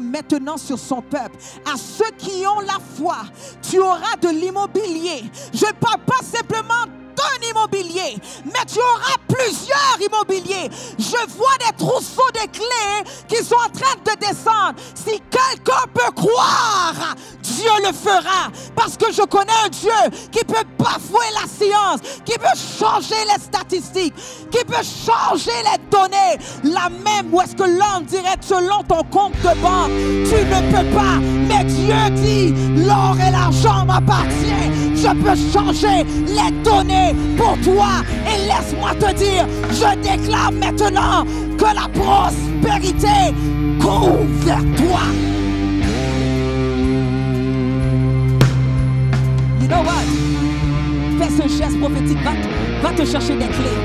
maintenant sur son peuple. À ceux qui ont la foi, tu auras de l'immobilier. Je ne parle pas simplement d'un immobilier, mais tu auras plusieurs immobiliers. Je vois des trousseaux de clés qui sont en train de descendre. Si quelqu'un peut croire, Dieu le le fera. Parce que je connais un Dieu qui peut bafouer la science, qui peut changer les statistiques, qui peut changer les données. La même où est-ce que l'homme dirait selon ton compte de banque, tu ne peux pas. Mais Dieu dit, l'or et l'argent m'appartiennent. Je peux changer les données pour toi. Et laisse-moi te dire, je déclare maintenant que la prospérité court vers toi. You know what? Fais ce geste prophétique. Va te chercher des clés.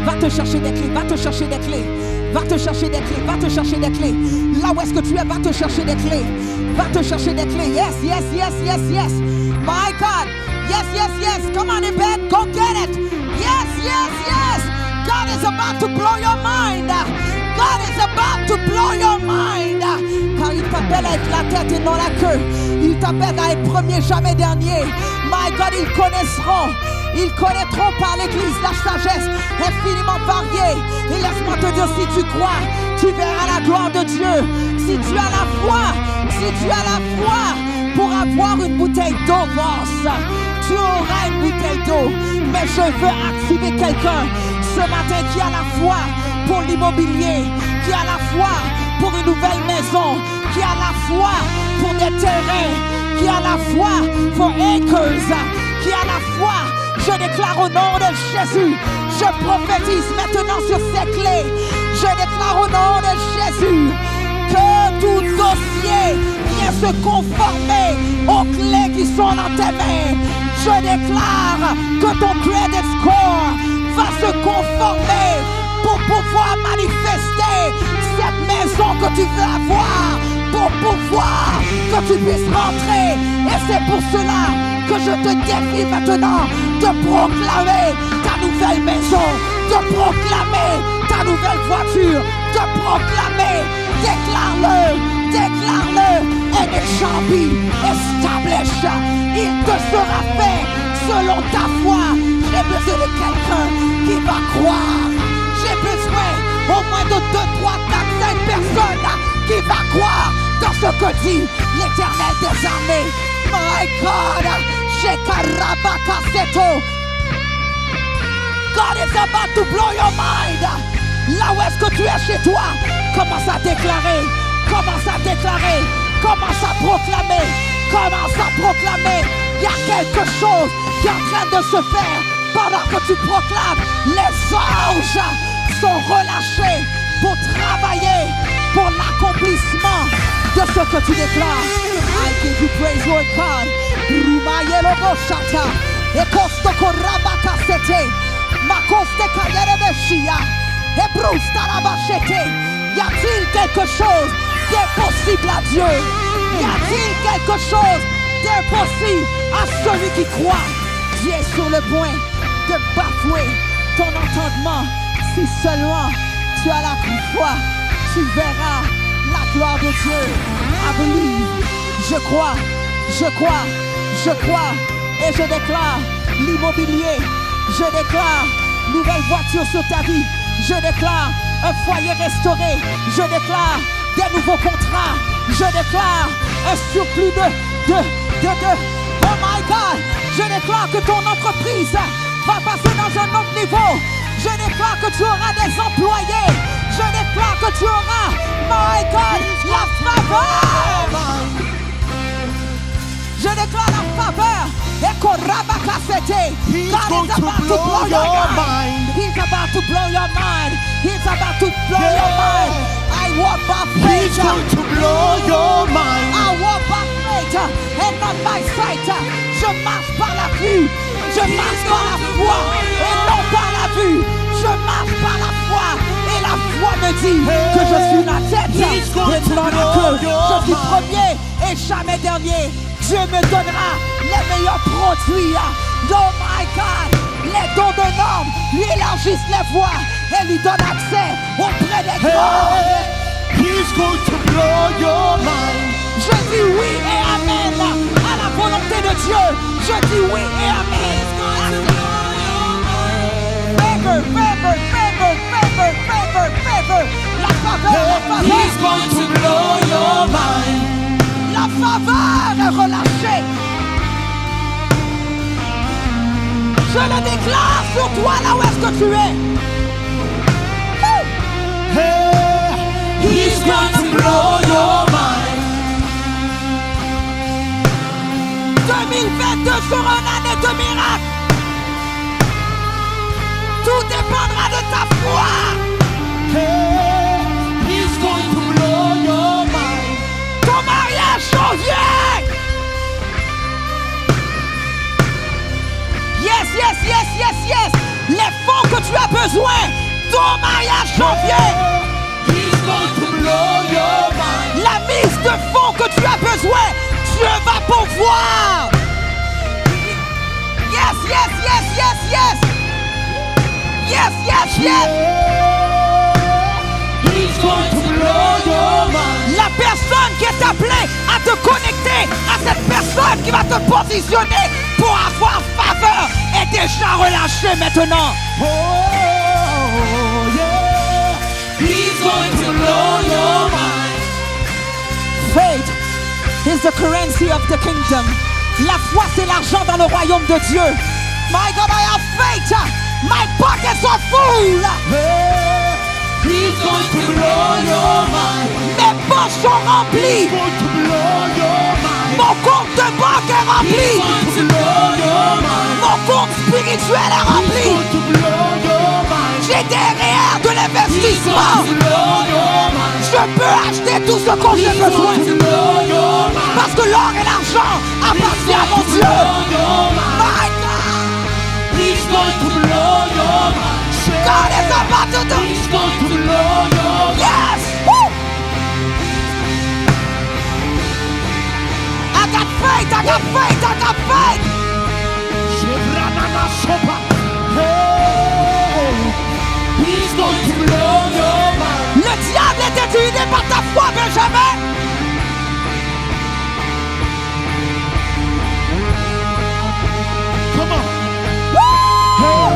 Va te chercher des clés. Va te chercher des clés. Va te chercher des clés. Va te chercher des clés. Là où est-ce que tu es, va te chercher des clés. Va te chercher des clés. Yes, yes, yes, yes, yes. My God. Yes, yes, yes. Come on in bed. Go get it. Yes, yes, yes. God is about to blow your mind. God is about to blow your mind. Car il t'appelle à être la tête et non la queue. Il t'appelle à être premier, jamais dernier. My God, ils connaîtront par l'Église la sagesse infiniment variée. Et laisse-moi te dire, si tu crois, tu verras la gloire de Dieu. Si tu as la foi pour avoir une bouteille d'eau grosse, tu auras une bouteille d'eau. Mais je veux activer quelqu'un ce matin qui a la foi pour l'immobilier, qui a la foi pour une nouvelle maison, qui a la foi pour des terrains, qui a la foi pour acres, qui a la foi. Je déclare au nom de Jésus, je prophétise maintenant sur ces clés. Je déclare au nom de Jésus que tout dossier vient se conformer aux clés qui sont dans tes mains. Je déclare que ton credit score va se conformer pour pouvoir manifester cette maison que tu veux avoir, pour pouvoir que tu puisses rentrer. Et c'est pour cela que je te défie maintenant de proclamer ta nouvelle maison, de proclamer ta nouvelle voiture, de proclamer, déclare-le, and it shall be established. Il te sera fait selon ta foi. J'ai besoin de quelqu'un qui va croire. J'ai besoin au moins de 2, 3, 4, 5 personnes qui va croire dans ce que dit l'Éternel des armées. My God, God is about to blow your mind. Là où est-ce que tu es chez toi, commence à déclarer, commence à déclarer, commence à proclamer, commence à proclamer. Il y a quelque chose qui est en train de se faire pendant que tu proclames. Les anges sont relâchés pour travailler pour l'accomplissement de ce que tu déclares. I give you praise, Lord God. Y a-t-il quelque chose d'impossible à Dieu? Y a-t-il quelque chose d'impossible à celui qui croit? Dieu est sur le point de bafouer ton entendement. Si seulement tu as la foi, tu verras la gloire de Dieu. I believe. Je crois, et je déclare l'immobilier. Je déclare nouvelle voiture sur ta vie. Je déclare un foyer restauré. Je déclare des nouveaux contrats. Je déclare un surplus de oh my God. Je déclare que ton entreprise va passer dans un autre niveau. Je déclare que tu auras des employés. Je déclare que tu auras, my God, la faveur. Je déclare la faveur. God is about to blow your mind. He's about to blow your mind. He's about to blow your mind. I walk by faith. He's going to blow your mind. I walk by faith and not by sight. Je marche par la vue. Je marche par la foi et non par la vue. Je marche par la foi et la foi me dit que je suis la tête et non la queue. Je suis premier et jamais dernier. Dieu me donnera les meilleurs produits. Oh my God, les dons d'un homme lui élargissent les voies et lui donnent accès auprès des grands. He's going to blow your mind. Je dis oui et amen à la volonté de Dieu. Je dis oui et amen. Favor. La faveur, la faveur. He's going to blow your mind. La faveur. faveur est relâchée. Je le déclare sur toi là où est-ce que tu es. Hey, he's going to blow your mind. 2022 sera une année de miracles. Tout dépendra de ta foi. Hey, he's going to blow your mind. Ton mariage janvier. Yes, yes, yes, yes, yes. Les fonds que tu as besoin. Ton mariage janvier. He's going to blow your mind. La mise de fonds que tu as besoin. Dieu va pourvoir. Yes, yes, yes, yes, yes. Yes, yes, yes. He's going to blow your mind. La personne qui est appelée à te connecter à cette personne qui va te positionner pour avoir faveur est déjà relâchée maintenant. Oh, yeah. He's going to blow your mind. Faith is the currency of the kingdom. La foi, c'est l'argent dans le royaume de Dieu. My God, I have faith. My pockets are full. Hey, he's going to blow your mind. Mes poches sont remplies. He's going to blow your mind. Mon compte de banque est He's rempli. going to blow your mind. Mon compte spirituel est He's rempli. going to blow your mind. J'ai derrière de He's l'investissement. going to blow your mind. Je peux acheter tout ce dont j'ai He's besoin. going to blow your mind. Parce que l'or et l'argent appartiennent à mon Dieu. My God. He's going to blow your mind. God is about to do. He's going to blow your mind. Yes. Woo. I got faith. I got faith. I got faith. Hey, he's going to blow your mind. Le diable est intimidé par ta foi, Benjamin. Come on. Woo.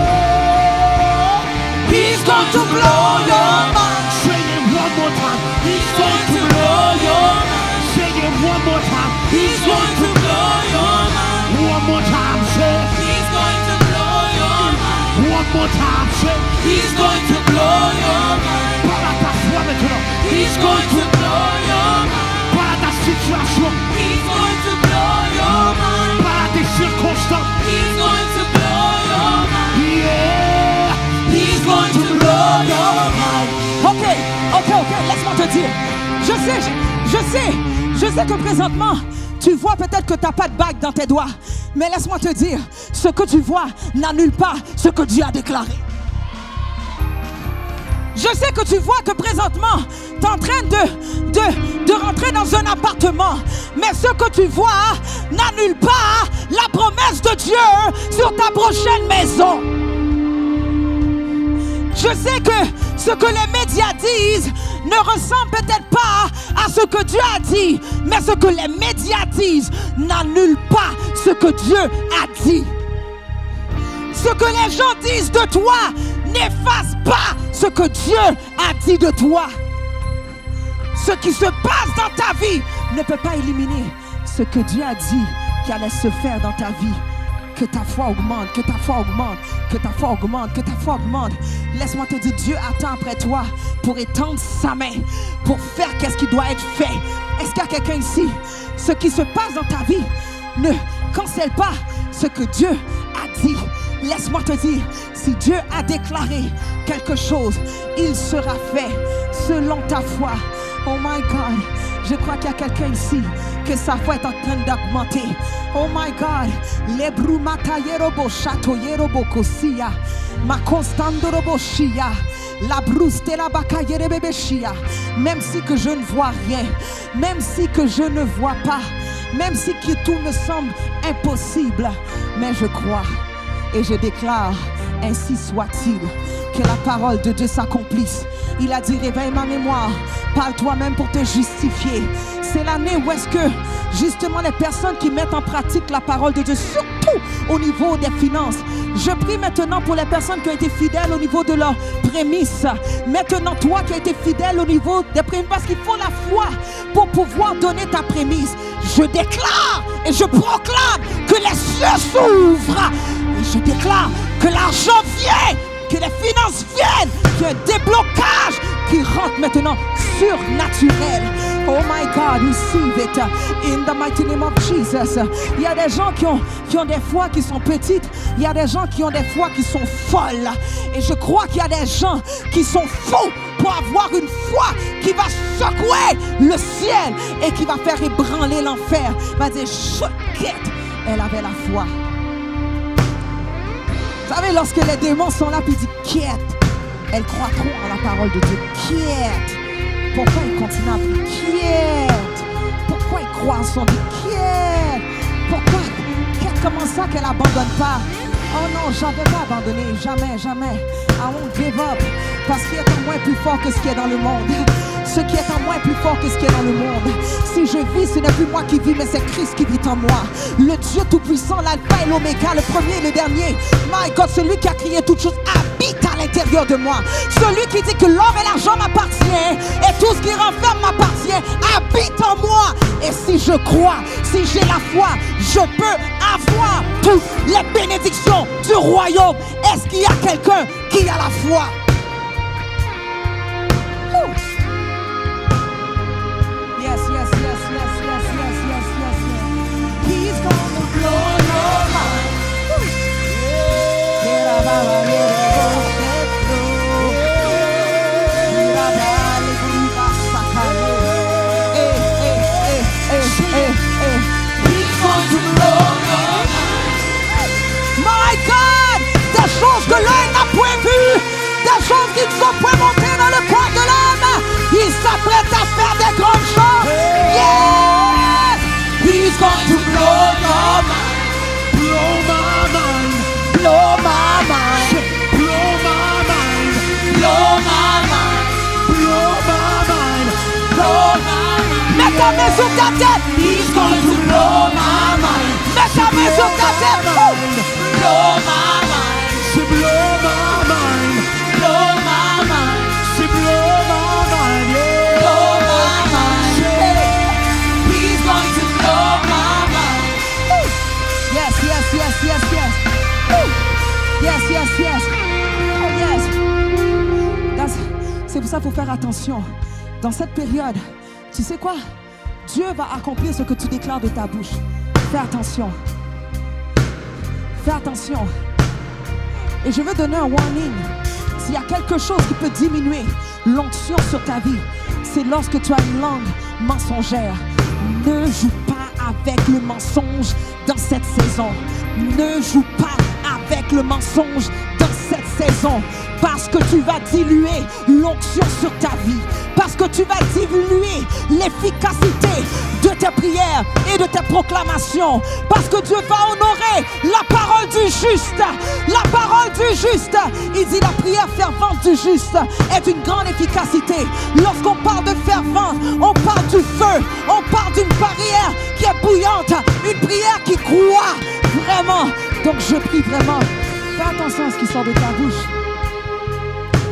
He's going to blow your mind. Say it one more time. He's going to blow your mind. Say it one more time. He's going to blow your mind. One more time. Say it. He's going to blow your mind. One more time. Say it. He's going to blow your mind. Para ta foi maintenant. He's going to blow your mind. Para ta situation. He's going to blow your mind. Para tes circonstances. He's going to blow your mind. Yeah. He's going to blow your mind. Ok, laisse-moi te dire. Je sais que présentement, tu vois peut-être que tu n'as pas de bague dans tes doigts. Mais laisse-moi te dire, ce que tu vois n'annule pas ce que Dieu a déclaré. Je sais que tu vois que présentement, tu es en train de rentrer dans un appartement. Mais ce que tu vois n'annule pas la promesse de Dieu sur ta prochaine maison. Je sais que ce que les médias disent ne ressemble peut-être pas à ce que Dieu a dit, mais ce que les médias disent n'annule pas ce que Dieu a dit. Ce que les gens disent de toi n'efface pas ce que Dieu a dit de toi. Ce qui se passe dans ta vie ne peut pas éliminer ce que Dieu a dit qui allait se faire dans ta vie. Que ta foi augmente, que ta foi augmente, que ta foi augmente, que ta foi augmente. Laisse-moi te dire, Dieu attend après toi pour étendre sa main, pour faire qu'est-ce qui doit être fait. Est-ce qu'il y a quelqu'un ici? Ce qui se passe dans ta vie ne cancelle pas ce que Dieu a dit. Laisse-moi te dire, si Dieu a déclaré quelque chose, il sera fait selon ta foi. Oh my God, je crois qu'il y a quelqu'un ici que sa foi est en train d'augmenter. Oh my God, les brumatayerobo chatoyerobo kosia, ma constandorobo shia, la brousse de la bakayerebe shia. Même si que je ne vois rien, même si que je ne vois pas, même si que tout me semble impossible, mais je crois et je déclare, ainsi soit-il, que la parole de Dieu s'accomplisse. Il a dit, réveille ma mémoire, parle toi-même pour te justifier. C'est l'année où est-ce que justement les personnes qui mettent en pratique la parole de Dieu, surtout au niveau des finances. Je prie maintenant pour les personnes qui ont été fidèles au niveau de leurs prémices. Maintenant, toi qui as été fidèle au niveau des prémices, parce qu'il faut la foi pour pouvoir donner ta prémisse. Je déclare et je proclame que les cieux s'ouvrent. Et je déclare que l'argent vient, que les finances viennent, qu'il y a un déblocage qui rentre maintenant surnaturel. Oh my God, receive it in the mighty name of Jesus. Il y a des gens qui ont des foi qui sont petites. Il y a des gens qui ont des foi qui sont folles. Et je crois qu'il y a des gens qui sont fous pour avoir une foi qui va secouer le ciel et qui va faire ébranler l'enfer. Il va dire, chouquette, elle avait la foi. Vous savez, lorsque les démons sont là, puis ils disent, quiette, elles croient trop en la parole de Dieu. Quiette. Pourquoi ils continuent à prier? Quiette. Pourquoi ils croient en son Dieu? Quiette. Pourquoi? Comment ça qu'elle n'abandonne pas? Oh non, je n'avais pas abandonné. Jamais, jamais. I won't give up. Parce qu'il est en moi plus fort que ce qui est dans le monde. Ce qui est en moi est plus fort que ce qui est dans le monde. Si je vis, ce n'est plus moi qui vis, mais c'est Christ qui vit en moi. Le Dieu Tout-Puissant, l'Alpha et l'Oméga, le premier et le dernier. My God, celui qui a créé toutes choses habite à l'intérieur de moi. Celui qui dit que l'or et l'argent m'appartiennent et tout ce qui renferme m'appartient, habite en moi. Et si je crois, si j'ai la foi, je peux avoir toutes les bénédictions du royaume. Est-ce qu'il y a quelqu'un qui a la foi? Yes, yes, yes, yes, yes, yes, yes, yes, yes. He's gonna blow your mind. My God, des choses que l'œil n'a point vues, des choses qui ne sont point montées dans le corps de l'homme. Il s'apprête à faire des grandes choses. Yes! He's going to blow your mind. Blow my mind. Blow my mind. Blow my mind. Blow my mind. Blow my mind. Blow my mind. Mets ta main sur ta tête. He's going to blow my mind. Mets ta main sur ta tête. Blow my mind. C'est blow my mind. Blow my mind. C'est blow my mind. Yeah. Blow my mind. He's going to blow my mind. Yes, yes, yes, yes, yes. Yes, yes, yes. Oh, yes. C'est pour ça qu'il faut faire attention. Dans cette période, tu sais quoi? Dieu va accomplir ce que tu déclares de ta bouche. Fais attention. Fais attention. Et je veux donner un warning. S'il y a quelque chose qui peut diminuer l'onction sur ta vie, c'est lorsque tu as une langue mensongère. Ne joue pas avec le mensonge dans cette saison. Ne joue pas avec le mensonge dans cette saison. Parce que tu vas diluer l'onction sur ta vie. Parce que tu vas diluer l'efficacité de tes prières et de tes proclamations. Parce que Dieu va honorer la parole du juste. La parole du juste. Il dit la prière fervente du juste est d'une grande efficacité. Lorsqu'on parle de fervent, on parle du feu. On parle d'une prière qui est bouillante. Une prière qui croit vraiment. Donc je prie vraiment. Fais attention à ce qui sort de ta bouche.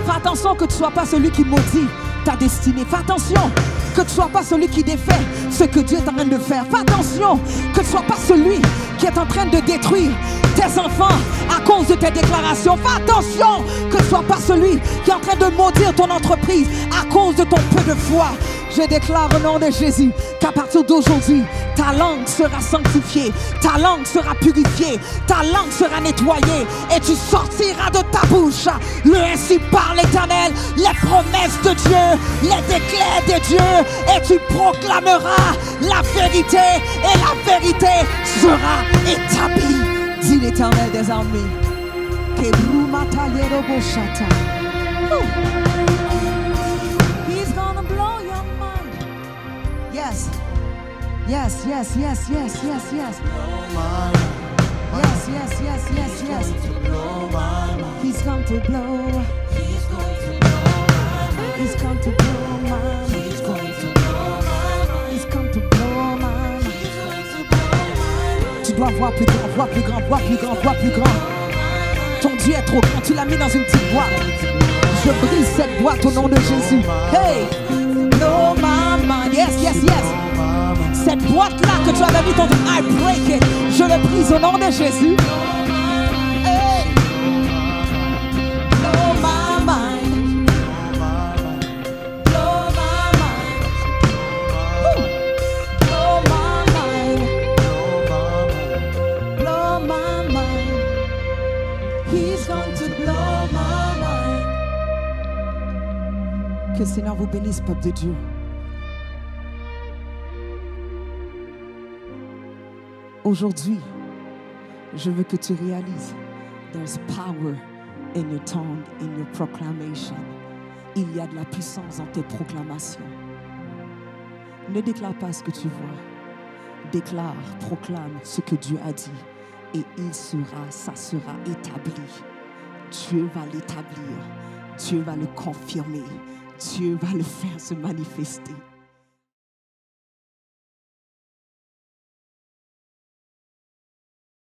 Fais attention que tu ne sois pas celui qui maudit ta destinée. Fais attention que tu ne sois pas celui qui défait ce que Dieu est en train de faire. Fais attention que tu ne sois pas celui qui est en train de détruire tes enfants à cause de tes déclarations. Fais attention que tu ne sois pas celui qui est en train de maudire ton entreprise à cause de ton peu de foi. Je déclare au nom de Jésus qu'à partir d'aujourd'hui, ta langue sera sanctifiée, ta langue sera purifiée, ta langue sera nettoyée et tu sortiras de ta bouche le ainsi par l'Éternel, les promesses de Dieu, les déclets de Dieu et tu proclameras la vérité et la vérité sera établie, dit l'Éternel des armées. He's gonna blow your mind. Yes. Yes, yes, yes, yes, yes, yes. Yes, yes, yes, yes, yes. He's going to blow. He's going to blow my mind. He's going to blow my mind. He's going to blow my mind. Tu dois voir plus grand, voir plus grand, voir plus grand, voir plus grand. Ton Dieu est trop grand. Tu l'as mis dans une petite boîte. Je brise cette boîte au nom de Jésus. Hey, blow my mind. Yes, yes, yes. Cette boîte-là que tu avais mis ton I break it. Je le brise au nom de Jésus. Hey. Blow my mind. Blow my mind. Woo. Blow my mind. Blow my mind. He's going to blow my mind. Que le Seigneur vous bénisse, peuple de Dieu. Aujourd'hui, je veux que tu réalises, there's power in your tongue, in your proclamation. Il y a de la puissance dans tes proclamations. Ne déclare pas ce que tu vois. Déclare, proclame ce que Dieu a dit. Et ça sera établi. Dieu va l'établir. Dieu va le confirmer. Dieu va le faire se manifester.